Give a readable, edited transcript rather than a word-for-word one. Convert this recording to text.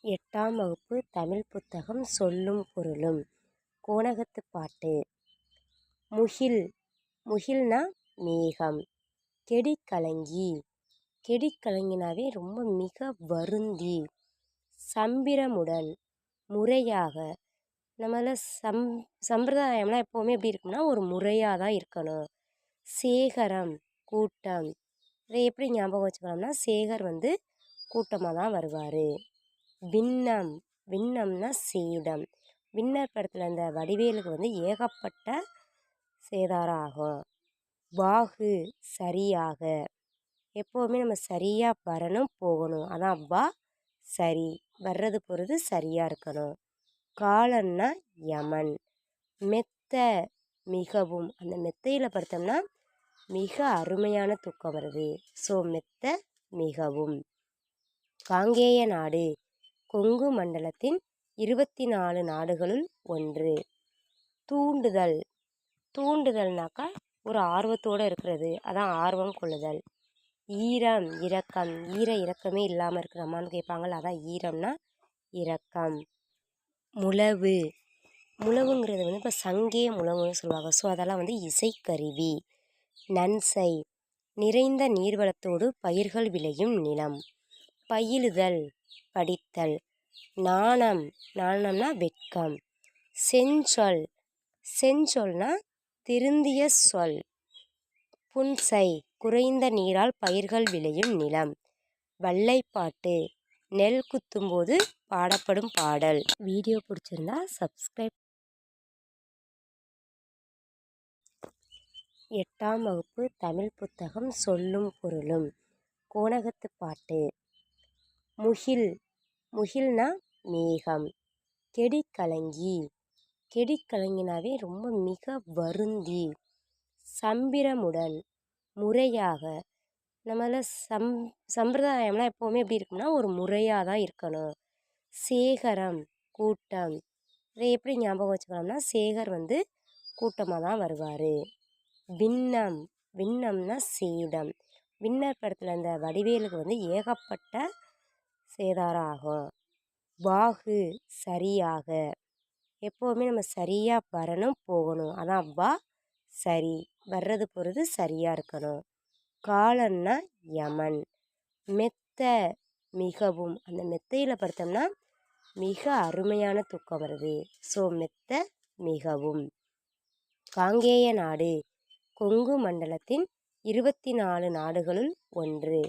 8ஆம் வகுப்பு தமிழ் புத்தகம் சொல்லும் பொருளும். கோணகத்துப் பாட்டு. முகில். முகில்னா மேகம். கெடிக்கலங்கி. கெடிக்கலங்கினாவே ரொம்ப மிக வருந்தி. சம்பிரமுடன். முறையாக. நம்மள சம்பிரதாயம்லாம் எப்போவுமே எப்படி இருக்கும்னா ஒரு முறையாக தான் இருக்கணும். சேகரம் கூட்டம். இதை எப்படி ஞாபகம் வச்சுக்கலாம்னா சேகர் கூட்டமாக தான் வருவார். விண்ணம். விண்ணம்னா சேதம். வின்னர் படத்தில் இந்த வடிவேலுக்கு ஏகப்பட்ட சேதாரம் ஆகும். வாகு சரியாக. எப்போவுமே நம்ம சரியாக வரணும் போகணும். அதான் வா சரி. வர்றது போகிறது சரியாக இருக்கணும். காலன்னா யமன். மெத்த மிகவும். அந்த மெத்தையில் படுத்தோம்னா மிக அருமையான தூக்கம் வருது. ஸோ மெத்த மிகவும். காங்கேய நாடு. கொங்கு மண்டலத்தின் 24 நாடுகளுள் ஒன்று. தூண்டுதல். தூண்டுதல்னாக்கா ஒரு ஆர்வத்தோடு இருக்கிறது, அதான் ஆர்வம் கொள்ளுதல். ஈரம் இரக்கம். இரக்கமே இல்லாமல் இருக்கிறமான்னு கேட்பாங்கள், அதான் ஈரம்னா இரக்கம். முழவு. முழவுங்கிறது இப்போ சங்கே முழவுன்னு சொல்லுவாங்க. ஸோ அதெல்லாம் இசைக்கருவி. நன்சை. நிறைந்த நீர்வளத்தோடு பயிர்கள் விளையும் நிலம். பயிலுதல் படித்தல். நாணம். நாணம்னா வெட்கம். செஞ்சொல். செஞ்சொல்னா திருந்திய சொல். புன்சை. குறைந்த நீரால் பயிர்கள் விளையும் நிலம். வல்லைப்பாட்டு. நெல் குத்தும்போது பாடப்படும் பாடல். வீடியோ பிடிச்சிருந்தா சப்ஸ்கிரைப். 8ஆம் வகுப்பு தமிழ் புத்தகம் சொல்லும் பொருளும். கோணகத்துப் பாட்டு. முகில். முகில்னா மேகம். கெடிக்கலங்கி. கெடிக்கலங்கினாவே ரொம்ப மிக வருந்தி. சம்பிரமுடன். முறையாக. நம்மள சம்பிரதாயம்லாம் எப்போவுமே எப்படி இருக்கும்னா ஒரு முறையாக தான் இருக்கணும். சேகரம் கூட்டம். இதை எப்படி ஞாபகம் வச்சுக்கலாம்னா சேகர் கூட்டமாக தான் வருவார். விண்ணம். விண்ணம்னா சேதம். வின்னர் படத்தில் இந்த வடிவேலுக்கு ஏகப்பட்ட சேதாரம் ஆகும். வாகு சரியாக. எப்போவுமே நம்ம சரியாக வரணும் போகணும். அதான் வா சரி. வர்றது போகிறது சரியாக இருக்கணும். காலன்னா யமன். மெத்த மிகவும். அந்த மெத்தையில் படுத்தோம்னா மிக அருமையான தூக்கம் வருது. ஸோ மெத்த மிகவும். காங்கேய நாடு. கொங்கு மண்டலத்தின் 24 நாடுகளுள் ஒன்று.